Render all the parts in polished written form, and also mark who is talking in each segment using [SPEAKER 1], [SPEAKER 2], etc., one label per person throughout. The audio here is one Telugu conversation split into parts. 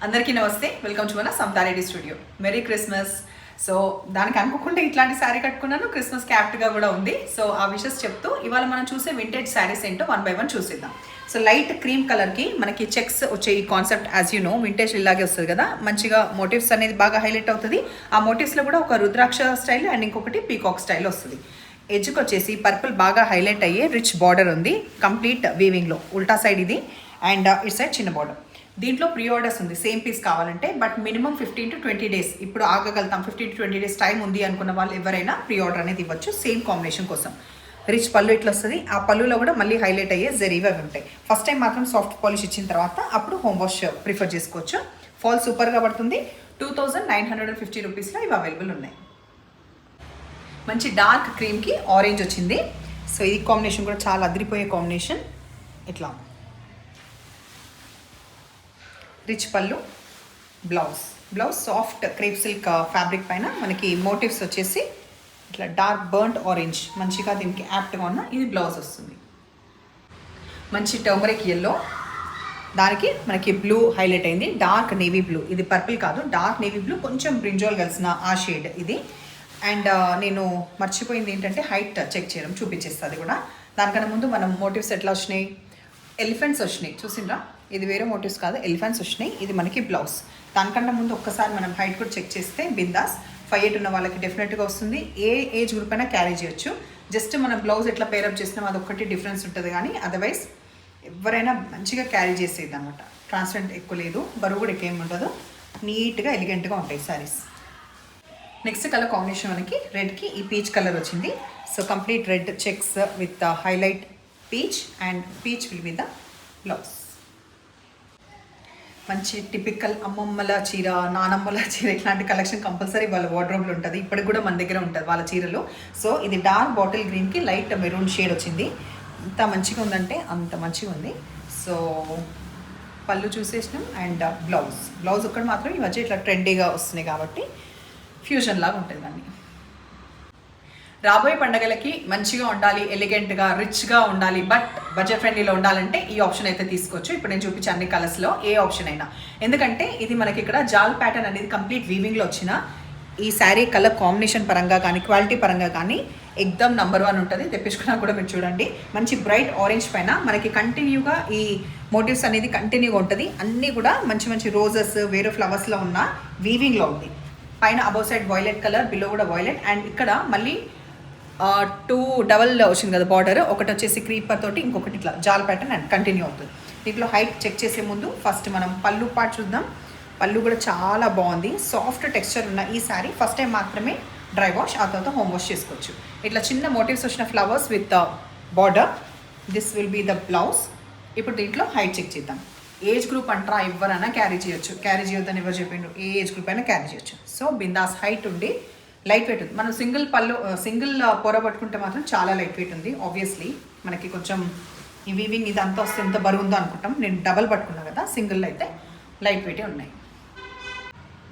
[SPEAKER 1] అందరికీ నమస్తే, వెల్కమ్ టు మన Samatha Reddy studio. Merry Christmas. So దానికి అనుకోకుండా ఇట్లాంటి శారీ కట్టుకున్నాను, క్రిస్మస్ క్యాప్ట్గా కూడా ఉంది. సో ఆ విషెస్ చెప్తూ ఇవాళ మనం చూసే వింటేజ్ శారీస్ ఏంటో 1 by 1 చూసేద్దాం. సో లైట్ క్రీమ్ కలర్కి మనకి చెక్స్ వచ్చే ఈ concept as you know vintage ఇలాగే వస్తుంది కదా, మంచిగా మోటివ్స్ అనేది బాగా హైలైట్ అవుతుంది. ఆ మోటివ్స్లో కూడా ఒక రుద్రాక్ష స్టైల్ అండ్ ఇంకొకటి పీకాక్ స్టైల్ వస్తుంది. ఎడ్జ్కి వచ్చేసి పర్పుల్ బాగా హైలైట్ అయ్యే రిచ్ బార్డర్ ఉంది, కంప్లీట్ వీవింగ్లో. ఉల్టా సైడ్ ఇది అండ్ ఇట్ సైడ్ చిన్న బార్డర్. దీంట్లో ప్రీ ఆర్డర్స్ ఉంది సేమ్ పీస్ కావాలంటే, బట్ మినిమం 15 to 20 days ఇప్పుడు ఆగగలుగుతాం. 15 to 20 days టైం ఉంది అనుకున్న వాళ్ళు ఎవరైనా ప్రీ ఆర్డర్ అనేది ఇవ్వచ్చు సేమ్ కాంబినేషన్ కోసం. రిచ్ పళ్ళు ఇట్లా వస్తుంది. ఆ పళ్ళులో కూడా మళ్ళీ హైలైట్ అయ్యే జరీవి అవి ఉంటాయి. ఫస్ట్ టైం మాత్రం సాఫ్ట్ పాలిష్ ఇచ్చిన తర్వాత అప్పుడు హోమ్ వాష్ ప్రిఫర్ చేసుకోవచ్చు. ఫాల్ సూపర్గా పడుతుంది. 2950 రూపీస్లో ఇవి అవైలబుల్ ఉన్నాయి. మంచి డార్క్ క్రీమ్కి ఆరెంజ్ వచ్చింది. సో ఈ కాంబినేషన్ కూడా చాలా అదిరిపోయే కాంబినేషన్. ఇట్లా రిచ్ పళ్ళు, blouse soft crepe silk fabric పైన మనకి మోటివ్స్ వచ్చేసి ఇట్లా డార్క్ బర్న్ట్ ఆరెంజ్ మంచిగా దీనికి యాప్ట్గా ఉన్న ఇది బ్లౌజ్ వస్తుంది. మంచి టర్మరిక్ ఎల్లో, దానికి మనకి బ్లూ హైలైట్ అయింది, డార్క్ నేవీ బ్లూ. ఇది పర్పుల్ కాదు, డార్క్ నేవీ బ్లూ, కొంచెం బ్రింజోల్ కలిసిన ఆ షేడ్ ఇది. అండ్ నేను మర్చిపోయింది ఏంటంటే హైట్ చెక్ చేయడం, చూపించేస్తుంది అది కూడా. దానికన్నా ముందు మనం మోటివ్స్ ఎట్లా వచ్చినాయి, ఎలిఫెంట్స్ వచ్చినాయి చూసిండ్రా. ఇది వేరే మోటివ్స్ కాదు, ఎలిఫెంట్స్ వచ్చినాయి. ఇది మనకి బ్లౌజ్. దానికన్నా ముందు ఒక్కసారి మనం హైట్ కూడా చెక్ చేస్తే బిందాస్ 5'8" ఉన్న వాళ్ళకి డెఫినెట్గా వస్తుంది. ఏ ఏజ్ గ్రూప్ అయినా క్యారీ చేయొచ్చు. జస్ట్ మనం బ్లౌజ్ ఎట్లా పేరప్ చేసినాం అదొక్కటి డిఫరెన్స్ ఉంటుంది, కానీ అదర్వైజ్ ఎవరైనా మంచిగా క్యారీ చేసేది అనమాట. ట్రాన్స్పరెంట్ ఎక్కువ లేదు, బరువు కూడా ఎక్కువ ఏమి ఉండదు, నీట్గా ఎలిగెంట్గా ఉంటాయి శారీస్. నెక్స్ట్ కలర్ కాంబినేషన్ మనకి రెడ్కి ఈ పీచ్ కలర్ వచ్చింది. So complete red checks with highlight peach and peach with blouse. మంచి టిపికల్ అమ్మమ్మల చీర, నానమ్మల చీర ఇట్లాంటి కలెక్షన్ కంపల్సరీ వాళ్ళ వార్డ్రోబ్లో ఉంటుంది. ఇప్పటికి కూడా మన దగ్గర ఉంటుంది వాళ్ళ చీరలు. సో ఇది డార్క్ బాటిల్ గ్రీన్కి లైట్ మెరూన్ షేడ్ వచ్చింది. ఎంత మంచిగా ఉందంటే అంత మంచిగా ఉంది. సో పళ్ళు చూసేసినాం అండ్ బ్లౌజ్ ఒక్కటి మాత్రం ఈ మధ్య ఇట్లా ట్రెండీగా వస్తున్నాయి కాబట్టి ఫ్యూజన్ లాగా ఉంటుంది దాన్ని. రాబోయే పండుగలకి మంచిగా ఉండాలి, ఎలిగెంట్గా రిచ్గా ఉండాలి, బట్ బడ్జెట్ ఫ్రెండ్లీలో ఉండాలంటే ఈ ఆప్షన్ అయితే తీసుకోవచ్చు. ఇప్పుడు నేను చూపించే అన్ని కలర్స్లో ఏ ఆప్షన్ అయినా, ఎందుకంటే ఇది మనకి ఇక్కడ జాల్ ప్యాటర్న్ అనేది కంప్లీట్ వీవింగ్లో వచ్చిన ఈ శారీ కలర్ కాంబినేషన్ పరంగా కానీ క్వాలిటీ పరంగా కానీ ఎక్దమ్ నంబర్ 1 ఉంటుంది. తెప్పించుకున్నా కూడా మీరు చూడండి, మంచి బ్రైట్ ఆరెంజ్ పైన మనకి కంటిన్యూగా ఈ మోటివ్స్ అనేది కంటిన్యూగా ఉంటుంది. అన్నీ కూడా మంచి మంచి రోజెస్ వేరే ఫ్లవర్స్లో ఉన్న వీవింగ్లో ఉంది. పైన above side violet colour, below కూడా వైలెట్. అండ్ ఇక్కడ మళ్ళీ 2 డబల్ వచ్చింది కదా బార్డర్, ఒకటి వచ్చేసి క్రీపర్ తోటి, ఇంకొకటి ఇట్లా జాల్ ప్యాటర్న్ అండ్ కంటిన్యూ అవుతుంది. దీంట్లో హైట్ చెక్ చేసే ముందు ఫస్ట్ మనం పళ్ళు పార్ట్ చూద్దాం. పళ్ళు కూడా చాలా బాగుంది, సాఫ్ట్ టెక్స్చర్ ఉన్న ఈ శారీ ఫస్ట్ టైం మాత్రమే డ్రై వాష్, ఆ తర్వాత హోమ్ వాష్ చేసుకోవచ్చు. ఇట్లా చిన్న మోటివ్స్ వచ్చిన flowers with border. This will be the blouse. ఇప్పుడు దీంట్లో హైట్ చెక్ చేద్దాం. ఏజ్ గ్రూప్ అంటారా, ఎవరైనా క్యారీ చేయొచ్చు. క్యారీ చేయొద్దని ఎవరు చెప్పిండ్రు, ఏ ఏజ్ గ్రూప్ అయినా క్యారీ చేయొచ్చు. సో బిందాస్ హైట్ ఉండి లైట్ వెయిట్ ఉంది. మనం సింగిల్ పొర పట్టుకుంటే మాత్రం చాలా లైట్ వెయిట్ ఉంది. ఆబ్వియస్లీ మనకి కొంచెం ఈ వీవింగ్ ఇదంతా వస్తే ఎంత బరువు ఉందో అనుకుంటాం. నేను డబల్ పట్టుకున్నా కదా, సింగిల్ అయితే లైట్ వెయిటే ఉన్నాయి.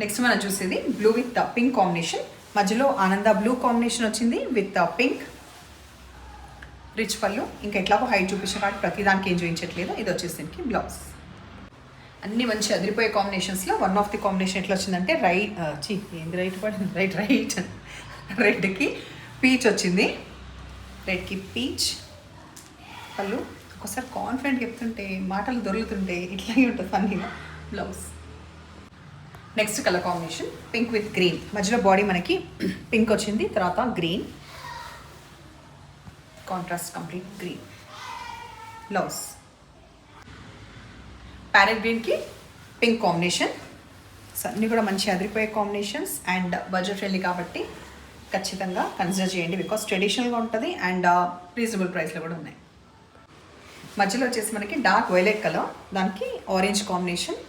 [SPEAKER 1] నెక్స్ట్ మనం చూసేది బ్లూ విత్ పింక్ కాంబినేషన్. మధ్యలో ఆనంద బ్లూ కాంబినేషన్ వచ్చింది విత్ పింక్. రిచ్ పళ్ళు. ఇంకా ఎట్లాగో హైట్ చూపించిన కాబట్టి ప్రతిదానికి ఏం చూపించట్లేదు. ఇది వచ్చేసి దీనికి బ్లౌజ్. అన్ని మంచి అదిరిపోయే కాంబినేషన్స్లో వన్ ఆఫ్ ది కాంబినేషన్ ఎట్లా వచ్చిందంటే రెడ్కి పీచ్ వచ్చింది. రెడ్కి పీచ్ పళ్ళు. ఒకసారి కాన్ఫిడెంట్ చెప్తుంటే మాటలు దొరుకుతుంటే ఇట్లాగే ఉంటుంది ఫన్నీగా. Blouse. Next colour combination pink with green. మధ్యలో బాడీ మనకి పింక్ వచ్చింది, తర్వాత green contrast complete green. Blouse. Parrot గ్రీన్కి పింక్ కాంబినేషన్. సో అన్నీ కూడా మంచి అదిరిపోయే కాంబినేషన్స్ అండ్ బడ్జెట్ ఫ్రెండ్లీ కాబట్టి ఖచ్చితంగా కన్సిడర్ చేయండి, బికాస్ ట్రెడిషనల్గా ఉంటుంది అండ్ రీజనబుల్ ప్రైస్లో కూడా ఉన్నాయి. మధ్యలో వచ్చేసి మనకి డార్క్ వైలెట్ కలర్, దానికి ఆరెంజ్ కాంబినేషన్.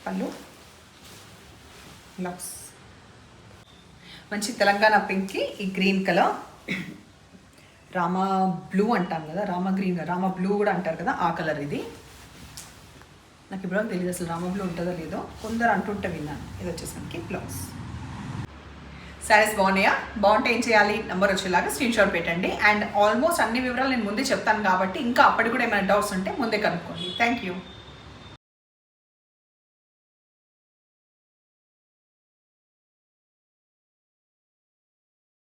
[SPEAKER 1] పళ్ళు, బ్లౌజ్. మంచి తెలంగాణ పింక్కి ఈ గ్రీన్ కలర్, రామా బ్లూ అంటాం కదా, రామా గ్రీన్, రామా బ్లూ కూడా అంటారు కదా, ఆ కలర్ ఇది. నాకు ఇప్పుడు తెలియదు అసలు రామా బ్లూ ఉంటుందో లేదో, కొందరు అంటుంటే విన్నాను. ఇది వచ్చేసి మనకి బ్లౌజ్. శారీస్ బాగున్నాయా? బాగుంటే ఏం చేయాలి, నెంబర్ వచ్చేలాగా స్క్రీన్ షాట్ పెట్టండి. అండ్ ఆల్మోస్ట్ అన్ని వివరాలు నేను ముందే చెప్తాను కాబట్టి ఇంకా అప్పటికి కూడా ఏమైనా డౌట్స్ ఉంటే ముందే కనుక్కోండి. Thank you.